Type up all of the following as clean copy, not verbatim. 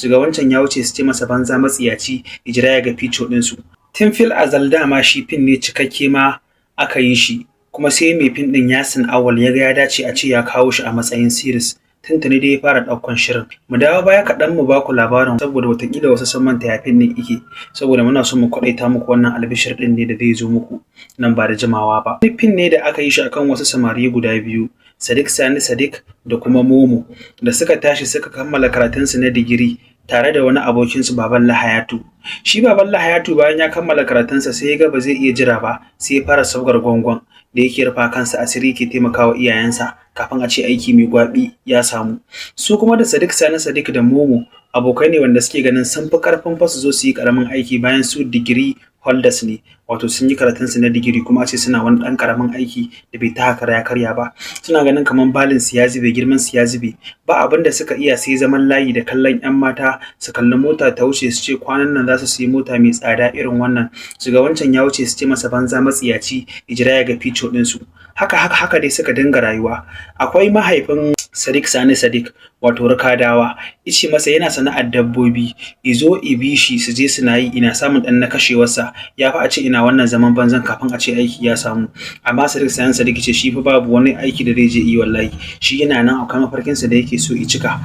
su ga wancan ya wuce su ce masa banza matsiyaci ijira ya ga fico ɗinsu. Tun fil azal dama shi fin ne cikakke ma aka yi shi, kuma sai mai fin ɗin Yasin Awwal ya ga ya dace a ce ya kawo shi a matsayin series. Tuntuni dai ya fara ɗaukan shirin. Mu dawo baya kaɗan mu baku labarin saboda watakila wasu sun manta ya fin ɗin ike, saboda muna son mu kwaɗaita muku wannan albishir ɗin ne da zai zo muku nan ba da jimawa ba. Wani fin ne da aka yi shi akan wasu samari guda biyu, Sadiq Sani Sadiq da kuma Momo, da suka tashi suka kammala karatunsu na digiri tare da wani abokinsu Baballa Hayatu. Shi Baballa Hayatu bayan ya kammala karatunsa sai ya ga ba zai iya jira ba, sai ya fara sabgar gwangwan da yake rufa kansa asiri ke taimakawa iyayensa kafin a ce aiki mai gwabi ya samu. Su kuma da Sadiq Sani Sadiq da Momo abokai ne wanda suke ganin sun fi karfin fa su zo su yi karamin aiki bayan su digiri holders ne, wato sun yi karatunsu na digiri kuma a ce suna wani ɗan karamin aiki da bai ta haka ya karya ba. Suna ganin kamar balin su ya zube, girman su ya zube, ba abin da suka iya sai zaman layi da kallon 'yan mata su kalli mota ta wuce su ce kwanan nan za su siyi mota mai tsada irin wannan, su ga wancan ya wuce su ce masa banza matsiyaci ijira ya ga fico ɗinsu. Haka dai suka dinga rayuwa. Akwai mahaifin Sadiq Sani Sadiq wato Rukadawa, ice masa yana sana'ar dabbobi, izo ibi shi su je suna yi ina samun ɗan na kashewarsa, ya fi a ce ina wannan zaman banzan kafin a ce aiki ya samu. Amma Sadiq Sani Sadiq ce shi fa babu wani aiki da zai je yi wallahi, shi yana nan akwai mafarkinsa da yake so i cika.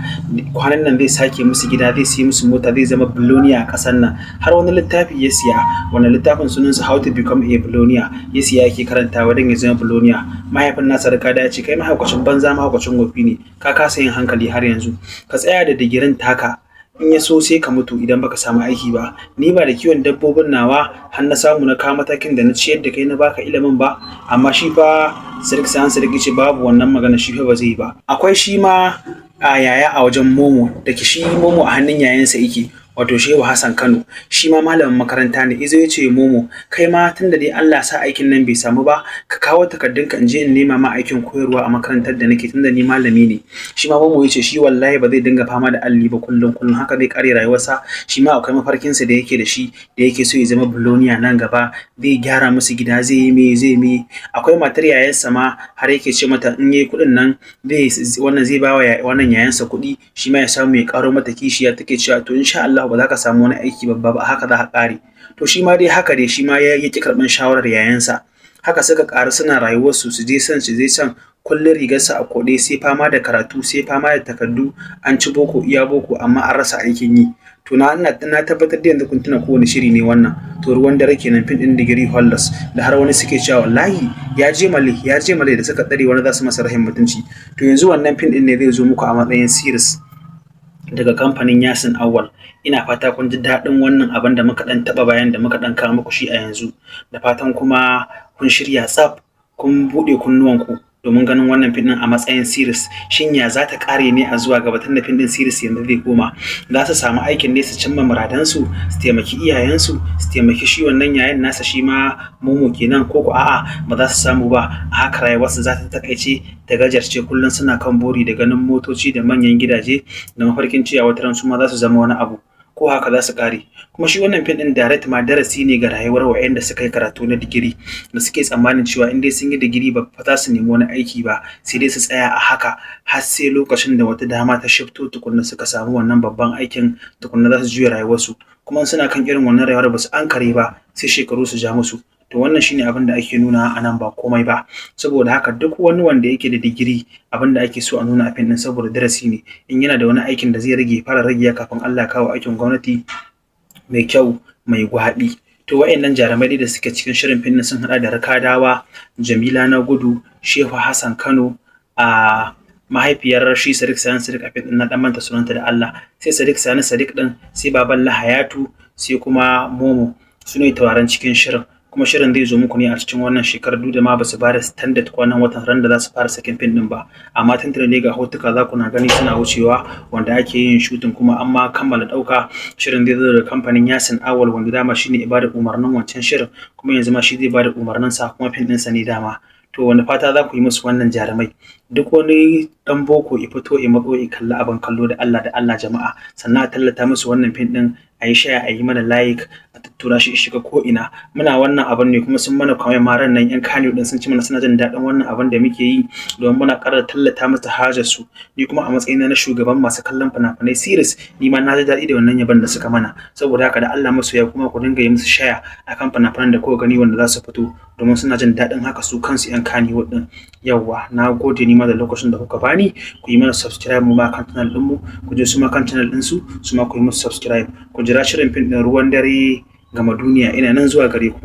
Kwanan nan zai sake musu gida, zai siya musu mota, zai zama billionaire a ƙasar nan. Har wani littafi ya siya, wani littafin sunansa How to Become a Billionaire, ya siya yake karantawa don ya zama billionaire. Mahaifin nasa Rukada ya ce kai mahaukacin banza mahaukacin wofi ne, ka kasa yin hankali har yanzu, ka tsaya da digirin taka, in ya so sai ka mutu idan baka samu aiki ba. Ni ba da kiwon dabbobin nawa har na samu na kawo matakin da na ciyar da kai na baka ilimin ba, amma shi fa Sadiq Sani Sadiq ce babu wannan magana, shi fa ba zai yi ba. Akwai shi ma a yaya a wajen Momo, da shi Momo a hannun yayansa yake, wato Shehu Hassan Kano, shi ma malamin makaranta ne. Izo ya ce Momo kai ma tunda dai Allah sa aikin nan bai samu ba, ka kawo takardunka in je in nema ma aikin koyarwa a makarantar da nake tunda ni malami ne. Shi ma Momo ya ce shi wallahi ba zai dinga fama da alli ba kullum, haka zai kare rayuwarsa. Shi ma akwai mafarkinsa da yake da shi, da yake so ya zama billionaire nan gaba, zai gyara musu gida, zai yi. Akwai matar yayansa ma har yake ce mata in yayi kuɗin nan zai ba wa wannan yayansa kuɗi, shi ma ya samu ya karo mata kishiya. Take cewa to insha Allah ba za ka samu wani aiki babba ba, haka za ka ƙare. To shi ma dai haka dai, shi ma ya ƙi karɓar shawarar yayansa. Haka suka ƙaru suna rayuwarsu, su je can kullum rigarsa a koɗe, sai fama da karatu, sai fama da takardu, an ci boko iya boko amma an rasa aikin yi. To na tabbatar da yanzu kun tuna kowane shiri ne wannan, to ruwan dare kenan fin ɗin digiri holders, da har wani suke cewa wallahi ya je male da suka tsare wani za su masa rahin mutunci. To yanzu wannan fin ɗin ne zai zo muku a matsayin series daga kamfanin Yasin Awwal. Ina fata kun ji daɗin wannan abin da muka ɗan taɓa bayan da muka ɗan kawo muku shi a yanzu, da fatan kuma kun shirya tsaf, kun buɗe kunnuwanku domin ganin wannan fim ɗin a matsayin series. Shin ya za ta ƙare ne a zuwa gaba, tunda fim ɗin series yanzu zai koma? Za su samu aikin ne su cimma muradansu, su taimaki iyayensu, su taimaki shi wannan yayan nasa shi ma Momo kenan, ko a'a ba za su samu ba, a haka rayuwarsu za ta takaice ta gajarce, kullum suna kan buri da ganin motoci da manyan gidaje da mafarkin cewa wataran su ma za su zama wani abu, ko haka za su ƙare. Kuma shi wannan fim ɗin direct ma darasi ne ga rayuwar waɗanda suka yi karatu na digiri, da suke tsammanin cewa in dai sun yi digiri ba za su nemi wani aiki ba, sai dai su tsaya a haka har sai lokacin da wata dama ta shifto tukunna suka samu wannan babban aikin, tukunna za su juya rayuwarsu. Kuma suna kan irin wannan rayuwar ba su ankare ba sai shekaru su ja musu. To wannan shine abin da ake nuna a nan, ba komai ba. Saboda haka duk wani wanda yake da digiri, abin da ake so a nuna a fim ɗin saboda darasi ne. In yana da wani aikin da zai fara rage kafin Allah ya kawo aikin gwamnati mai kyau mai gwaɓi. To wa'annan jarumai da suke cikin shirin fim ɗin sun haɗa da Rukadawa, Jamila na Gudu, Shehu Hassan Kano, a mahaifiyar shi Sadiq Sani Sadiq a fim ɗin na ɗan manta sunanta da Allah, sai Sadiq Sani Sadiq ɗin, sai Baballa Hayatu, sai kuma Momo, su ne tauraron cikin shirin. Kuma shirin zai zo muku ne a cikin wannan shekarar, duk da ma ba su ba da standard kwanan watan ran da za su fara sakin fim din ba, amma tantance ne ga hotuka za ku na gani suna wucewa wanda ake yin shooting, kuma an ma kammala ɗauka. Shirin zai zo da kamfanin Yasin Awwal, wanda dama shine ibada umarnin wancan shirin, kuma yanzu ma shi zai bada umarnin sa, kuma fim ɗinsa ne dama. To wani fata za ku yi musu wannan jarumai, duk wani dan boko ya fito ya matso ya kalli abin kallo da Allah jama'a, sannan a tallata musu wannan fim ɗin, a yi share, a yi mana like, a tuttura shi shiga ko ina. Muna wannan abun ne kuma sun mana comment ma ran nan yan Kano din sun ci mana suna jin daɗin wannan abun da muke yi domin muna ƙara tallata masa hajar su. Ni kuma a matsayina na shugaban masu kallon fina-finai series ni ma na ji daɗi da wannan yabon da suka mana. Saboda haka da Allah masoya kuma ku dinga yi musu share akan fina-finan da kuka gani wanda za su fito domin suna jin daɗin haka su kansu yan Kano din. Yawwa na gode ni ma da lokacin da kuka bani, ku yi mana subscribe mu ma kan channel ɗinmu, ku je su ma kan channel ɗinsu su ma ku yi musu subscribe. Ku jira shirin fim ɗin Ruwan Dare Gama Duniya ina nan zuwa gare ku.